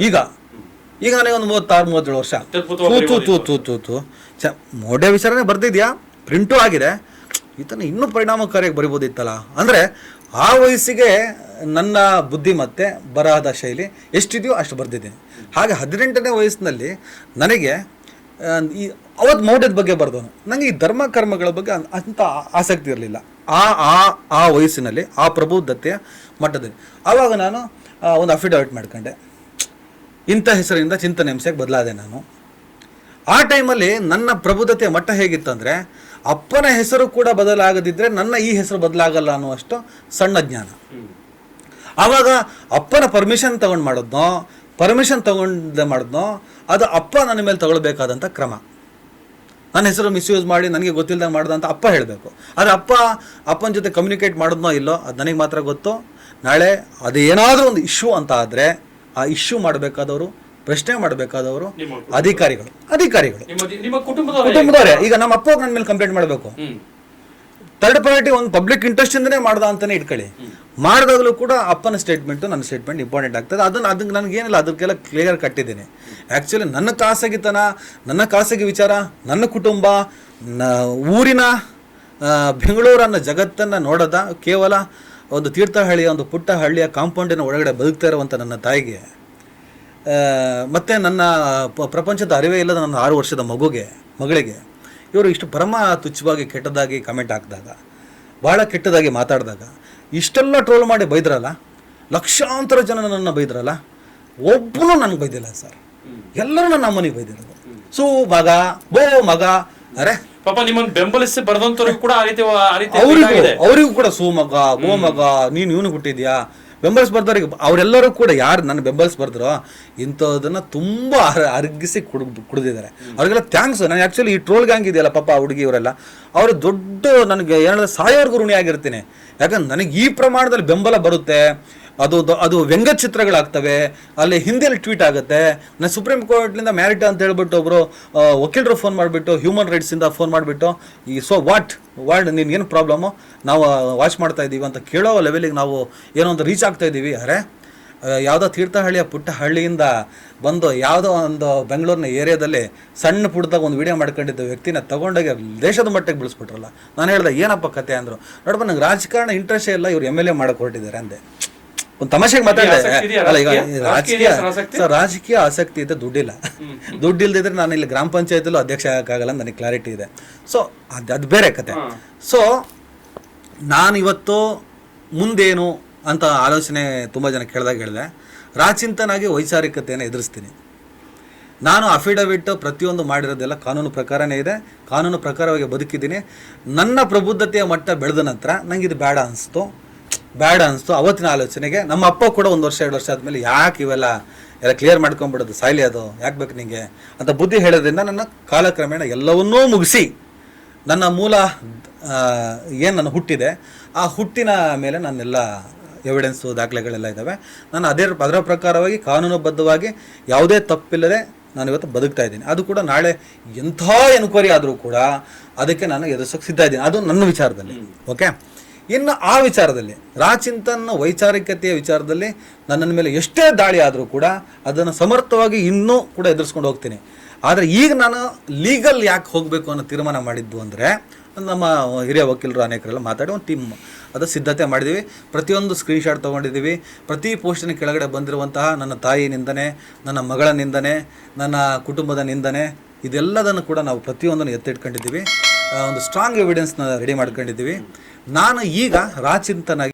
ಈಗ ಈಗ ನನಗೆ ಒಂದು 36-37 ವರ್ಷ. ತೂ ಮೋಢ್ಯ ವಿಚಾರನೇ ಬರ್ತಿದ್ಯಾ, ಪ್ರಿಂಟು ಆಗಿದೆ, ಈತನ ಇನ್ನೂ ಪರಿಣಾಮಕಾರಿಯಾಗಿ ಬರಿಬೋದಿತ್ತಲ್ಲ ಅಂದರೆ ಆ ವಯಸ್ಸಿಗೆ ನನ್ನ ಬುದ್ಧಿಮತ್ತೆ ಬರಹದ ಶೈಲಿ ಎಷ್ಟಿದೆಯೋ ಅಷ್ಟು ಬರೆದಿದ್ದೀನಿ. ಹಾಗೆ 18ನೇ ವಯಸ್ಸಿನಲ್ಲಿ ನನಗೆ ಈ ಅವತ್ತು ಮೌಢ್ಯದ ಬಗ್ಗೆ ಬರೆದವನು, ನನಗೆ ಈ ಧರ್ಮ ಕರ್ಮಗಳ ಬಗ್ಗೆ ಅಂಥ ಆಸಕ್ತಿ ಇರಲಿಲ್ಲ ಆ ಆ ಆ ವಯಸ್ಸಿನಲ್ಲಿ, ಆ ಪ್ರಬುದ್ಧತೆಯ ಮಟ್ಟದಲ್ಲಿ. ಆವಾಗ ನಾನು ಒಂದು ಅಫಿಡವಿಟ್ ಮಾಡ್ಕೊಂಡೆ, ಇಂಥ ಹೆಸರಿಂದ ಚಿಂತನೆ ಹಿಂಸೆಗೆ ಬದಲಾದೆ ನಾನು. ಆ ಟೈಮಲ್ಲಿ ನನ್ನ ಪ್ರಬುದ್ಧತೆಯ ಮಟ್ಟ ಹೇಗಿತ್ತಂದರೆ, ಅಪ್ಪನ ಹೆಸರು ಕೂಡ ಬದಲಾಗದಿದ್ದರೆ ನನ್ನ ಈ ಹೆಸರು ಬದಲಾಗಲ್ಲ ಅನ್ನುವಷ್ಟು ಸಣ್ಣ ಜ್ಞಾನ. ಆವಾಗ ಅಪ್ಪನ ಪರ್ಮಿಷನ್ ತಗೊಂಡು ಮಾಡಿದ್ನೋ, ಪರ್ಮಿಷನ್ ಮಾಡಿದ್ನೋ, ಅದು ಅಪ್ಪ ನನ್ನ ಮೇಲೆ ತಗೊಳ್ಬೇಕಾದಂಥ ಕ್ರಮ. ನನ್ನ ಹೆಸರು ಮಿಸ್ಯೂಸ್ ಮಾಡಿ ನನಗೆ ಗೊತ್ತಿಲ್ಲದಂಗೆ ಮಾಡ್ದಂತ ಅಪ್ಪ ಹೇಳಬೇಕು. ಆದರೆ ಅಪ್ಪನ ಜೊತೆ ಕಮ್ಯುನಿಕೇಟ್ ಮಾಡಿದ್ನೋ ಇಲ್ಲೋ ಅದು ನನಗೆ ಮಾತ್ರ ಗೊತ್ತು. ನಾಳೆ ಅದೇನಾದರೂ ಒಂದು ಇಶ್ಯೂ ಅಂತ ಆದರೆ ಆ ಇಶ್ಯೂ ಮಾಡಬೇಕಾದವರು, ಪ್ರಶ್ನೆ ಮಾಡಬೇಕಾದವರು ಅಧಿಕಾರಿಗಳು ಕುಟುಂಬದವರೇ. ಈಗ ನಮ್ಮ ಅಪ್ಪ ನನ್ನ ಮೇಲೆ ಕಂಪ್ಲೇಂಟ್ ಮಾಡಬೇಕು, ಥರ್ಡ್ ಪಾರ್ಟಿ ಒಂದು ಪಬ್ಲಿಕ್ ಇಂಟ್ರೆಸ್ಟ್ ಇಂದನೇ ಮಾಡ್ದ ಅಂತಾನೆ ಇಟ್ಕೊಳ್ಳಿ, ಮಾಡಿದಾಗಲೂ ಕೂಡ ಅಪ್ಪನ ಸ್ಟೇಟ್ಮೆಂಟು ನನ್ನ ಸ್ಟೇಟ್ಮೆಂಟ್ ಇಂಪಾರ್ಟೆಂಟ್ ಆಗ್ತದೆ. ಅದಕ್ಕೆ ನನಗೇನಿಲ್ಲ, ಅದಕ್ಕೆಲ್ಲ ಕ್ಲಿಯರ್ ಕಟ್ಟಿದ್ದೀನಿ. ಆ್ಯಕ್ಚುಲಿ ನನ್ನ ಖಾಸಗಿತನ, ನನ್ನ ಖಾಸಗಿ ವಿಚಾರ, ನನ್ನ ಕುಟುಂಬ, ಊರಿನ ಬೆಂಗಳೂರನ್ನ ಜಗತ್ತನ್ನು ನೋಡೋದ ಕೇವಲ ಒಂದು ತೀರ್ಥಹಳ್ಳಿಯ ಒಂದು ಪುಟ್ಟ ಹಳ್ಳಿಯ ಕಾಂಪೌಂಡಿನ ಒಳಗಡೆ ಬದುಕ್ತಾ ಇರುವಂಥ ನನ್ನ ತಾಯಿಗೆ, ಮತ್ತು ನನ್ನ ಪ್ರಪಂಚದ ಅರಿವೇ ಇಲ್ಲದ ನನ್ನ 6 ವರ್ಷದ ಮಗಳಿಗೆ ಇವರು ಇಷ್ಟು ಪರಮ ತುಚ್ಛವಾಗಿ ಕೆಟ್ಟದಾಗಿ ಕಮೆಂಟ್ ಹಾಕಿದಾಗ, ಭಾಳ ಕೆಟ್ಟದಾಗಿ ಮಾತಾಡಿದಾಗ, ಇಷ್ಟೆಲ್ಲ ಟ್ರೋಲ್ ಮಾಡಿ ಬೈದ್ರಲ್ಲ, ಲಕ್ಷಾಂತರ ಜನ ನನ್ನನ್ನು ಬೈದ್ರಲ್ಲ, ಒಬ್ಬನು ನನಗೆ ಬೈದಿಲ್ಲ ಸರ್, ಎಲ್ಲರೂ ನನ್ನ ಅಮ್ಮನಿಗೆ ಬೈದಿರೋದು. ಮಗ ಅರೆ ಪಾಪ ನಿಮ್ಮನ್ನು ಬೆಂಬಲಿಸಿ ಬರೆದಂತವ್ರಿಗೂ ಕೂಡ ಅವರಿಗೂ ಕೂಡ ಮಗ ನೀನು ಇವನು ಹುಟ್ಟಿದ್ಯಾ ಬೆಂಬಲಿಸಿ ಬರ್ದವ್ರಿಗೆ, ಅವರೆಲ್ಲರೂ ಕೂಡ ಯಾರು ನನ್ನ ಬೆಂಬಲಿಸಿ ಬರ್ತಾರೋ ಇಂಥದನ್ನು ತುಂಬ ಅರಗಿಸಿ ಕುಡಿದಿದ್ದಾರೆ. ಅವ್ರಿಗೆಲ್ಲ ಥ್ಯಾಂಕ್ಸ್. ನಾನು ಆ್ಯಕ್ಚುಲಿ ಈ ಟ್ರೋಲ್ ಗ್ಯಾಂಗ್ ಇದೆಯಲ್ಲ ಪಾಪ ಹುಡುಗಿ ಇವರೆಲ್ಲ, ಅವರು ದೊಡ್ಡ ನನಗೆ ಏನಾದರೂ ಸಾಯೋರ್ಗೂ ಋಣಿ ಆಗಿರ್ತೀನಿ. ಯಾಕಂದ್ರೆ ನನಗೆ ಈ ಪ್ರಮಾಣದಲ್ಲಿ ಬೆಂಬಲ ಬರುತ್ತೆ, ಅದು ವ್ಯಂಗ್ಯ ಚಿತ್ರಗಳಾಗ್ತವೆ, ಅಲ್ಲಿ ಹಿಂದಿಯಲ್ಲಿ ಟ್ವೀಟ್ ಆಗುತ್ತೆ. ನಾನು ಸುಪ್ರೀಂ ಕೋರ್ಟ್ನಿಂದ ಮ್ಯಾರಿಟ್ ಅಂತ ಹೇಳ್ಬಿಟ್ಟು ಒಬ್ಬರು ವಕೀಲರು ಫೋನ್ ಮಾಡಿಬಿಟ್ಟು, ಹ್ಯೂಮನ್ ರೈಟ್ಸಿಂದ ಫೋನ್ ಮಾಡಿಬಿಟ್ಟು, ಈ ವಾಟ್ ನೀನು ಏನು ಪ್ರಾಬ್ಲಮ್ಮು, ನಾವು ವಾಚ್ ಮಾಡ್ತಾ ಇದ್ದೀವಿ ಅಂತ ಕೇಳೋ ಲೆವೆಲಿಗೆ ನಾವು ಏನೋ ಒಂದು ರೀಚ್ ಆಗ್ತಾ ಇದ್ದೀವಿ. ಅರೆ ಯಾವುದೋ ತೀರ್ಥಹಳ್ಳಿಯ ಪುಟ್ಟ ಹಳ್ಳಿಯಿಂದ ಬಂದು ಯಾವುದೋ ಒಂದು ಬೆಂಗಳೂರಿನ ಏರಿಯಾದಲ್ಲಿ ಸಣ್ಣ ಪುಟ್ಟದಾಗ ಒಂದು ವಿಡಿಯೋ ಮಾಡ್ಕೊಂಡಿದ್ದ ವ್ಯಕ್ತಿನ ತಗೊಂಡೋಗಿ ದೇಶದ ಮಟ್ಟಕ್ಕೆ ಬೆಳೆಸ್ಬಿಟ್ರಲ್ಲ. ನಾನು ಹೇಳ್ದೆ ಏನಪ್ಪ ಕತೆ ಅಂದರು. ನೋಡಪ್ಪ ನಂಗೆ ರಾಜಕಾರಣ ಇಂಟ್ರೆಸ್ಟೇ ಇಲ್ಲ, ಇವ್ರು ಎಮ್ ಎಲ್ ಎ ಮಾಡಕ್ಕೆ ಹೊರಟಿದ್ದಾರೆ ಅಂದೆ. ಒಂದು ತಮಾಷೆಗೆ ಮಾತಾಡಿದೆ. ಅಲ್ಲ ಈಗ ರಾಜಕೀಯ ಆಸಕ್ತಿ ಇದೆ, ದುಡ್ಡಿಲ್ಲ. ದುಡ್ಡು ಇಲ್ದಿದ್ರೆ ನಾನು ಇಲ್ಲಿ ಗ್ರಾಮ ಪಂಚಾಯತಲ್ಲೂ ಅಧ್ಯಕ್ಷ ಆಗೋಕ್ಕಾಗಲ್ಲ, ನನಗೆ ಕ್ಲಾರಿಟಿ ಇದೆ. ಸೊ ಅದು ಬೇರೆ ಕತೆ. ಸೊ ನಾನು ಇವತ್ತು ಮುಂದೇನು ಅಂತ ಆಲೋಚನೆ ತುಂಬ ಜನ ಕೇಳಿದಾಗ ಹೇಳಿದೆ, ರಾಚಿಂತನಾಗಿ ವೈಚಾರಿಕತೆಯನ್ನು ಎದುರಿಸ್ತೀನಿ. ನಾನು ಅಫಿಡವಿಟ್ ಪ್ರತಿಯೊಂದು ಮಾಡಿರೋದೆಲ್ಲ ಕಾನೂನು ಪ್ರಕಾರನೇ ಇದೆ, ಕಾನೂನು ಪ್ರಕಾರವಾಗಿ ಬದುಕಿದ್ದೀನಿ. ನನ್ನ ಪ್ರಬುದ್ಧತೆಯ ಮಟ್ಟ ಬೆಳೆದ ನಂತರ ನನಗೆ ಇದು ಬೇಡ ಅನಿಸ್ತು. ಅವತ್ತಿನ ಆಲೋಚನೆಗೆ ನಮ್ಮ ಅಪ್ಪ ಕೂಡ 1 ವರ್ಷ 2 ವರ್ಷ ಆದಮೇಲೆ ಯಾಕೆ ಇವೆಲ್ಲ ಕ್ಲಿಯರ್ ಮಾಡ್ಕೊಂಡ್ಬಿಡೋದು, ಸಾಯ್ಲಿ ಅದು ಯಾಕೆ ಬೇಕು ನಿಮಗೆ ಅಂತ ಬುದ್ಧಿ ಹೇಳೋದ್ರಿಂದ ನನ್ನ ಕಾಲಕ್ರಮೇಣ ಎಲ್ಲವನ್ನೂ ಮುಗಿಸಿ ನನ್ನ ಮೂಲ ಏನು ನನ್ನ ಹುಟ್ಟಿದೆ ಆ ಹುಟ್ಟಿನ ಮೇಲೆ ನನ್ನೆಲ್ಲ ಎವಿಡೆನ್ಸು ದಾಖಲೆಗಳೆಲ್ಲ ಇದ್ದಾವೆ. ನಾನು ಅದರ ಪ್ರಕಾರವಾಗಿ ಕಾನೂನುಬದ್ಧವಾಗಿ ಯಾವುದೇ ತಪ್ಪಿಲ್ಲದೆ ನಾನು ಇವತ್ತು ಬದುಕ್ತಾ ಇದ್ದೀನಿ. ಅದು ಕೂಡ ನಾಳೆ ಎಂಥ ಎನ್ಕ್ವೈರಿ ಆದರೂ ಕೂಡ ಅದಕ್ಕೆ ನಾನು ಎದುರಿಸೋಕ್ಕೆ ಸಿದ್ಧ ಇದ್ದೀನಿ. ಅದು ನನ್ನ ವಿಚಾರದಲ್ಲಿ. ಓಕೆ, ಇನ್ನು ಆ ವಿಚಾರದಲ್ಲಿ ರಾಚಿಂತನ ವೈಚಾರಿಕತೆಯ ವಿಚಾರದಲ್ಲಿ ನನ್ನ ಮೇಲೆ ಎಷ್ಟೇ ದಾಳಿ ಆದರೂ ಕೂಡ ಅದನ್ನು ಸಮರ್ಥವಾಗಿ ಇನ್ನೂ ಕೂಡ ಎದುರಿಸ್ಕೊಂಡು ಹೋಗ್ತೀನಿ. ಆದರೆ ಈಗ ನಾನು ಲೀಗಲ್ ಯಾಕೆ ಹೋಗಬೇಕು ಅನ್ನೋ ತೀರ್ಮಾನ ಮಾಡಿದ್ದು ಅಂದರೆ, ನಮ್ಮ ಹಿರಿಯ ವಕೀಲರು ಅನೇಕರೆಲ್ಲ ಮಾತಾಡಿ ಒಂದು ಟೀಮ್ ಅದು ಸಿದ್ಧತೆ ಮಾಡಿದ್ದೀವಿ. ಪ್ರತಿಯೊಂದು ಸ್ಕ್ರೀನ್ಶಾಟ್ ತೊಗೊಂಡಿದ್ದೀವಿ. ಪ್ರತಿ ಪೋಸ್ಟಿನ ಕೆಳಗಡೆ ಬಂದಿರುವಂತಹ ನನ್ನ ತಾಯಿ ನಿಂದನೆ, ನನ್ನ ಮಗಳ ನಿಂದನೆ, ನನ್ನ ಕುಟುಂಬದ ನಿಂದನೆ, ಇದೆಲ್ಲದನ್ನು ಕೂಡ ನಾವು ಪ್ರತಿಯೊಂದನ್ನು ಎತ್ತಿಟ್ಕೊಂಡಿದ್ದೀವಿ. ಒಂದು ಸ್ಟ್ರಾಂಗ್ ಎವಿಡೆನ್ಸ್ನ ರೆಡಿ ಮಾಡ್ಕೊಂಡಿದ್ದೀವಿ. ನಾನು ಈಗ ರಾಚಿಂತನಾಗಿ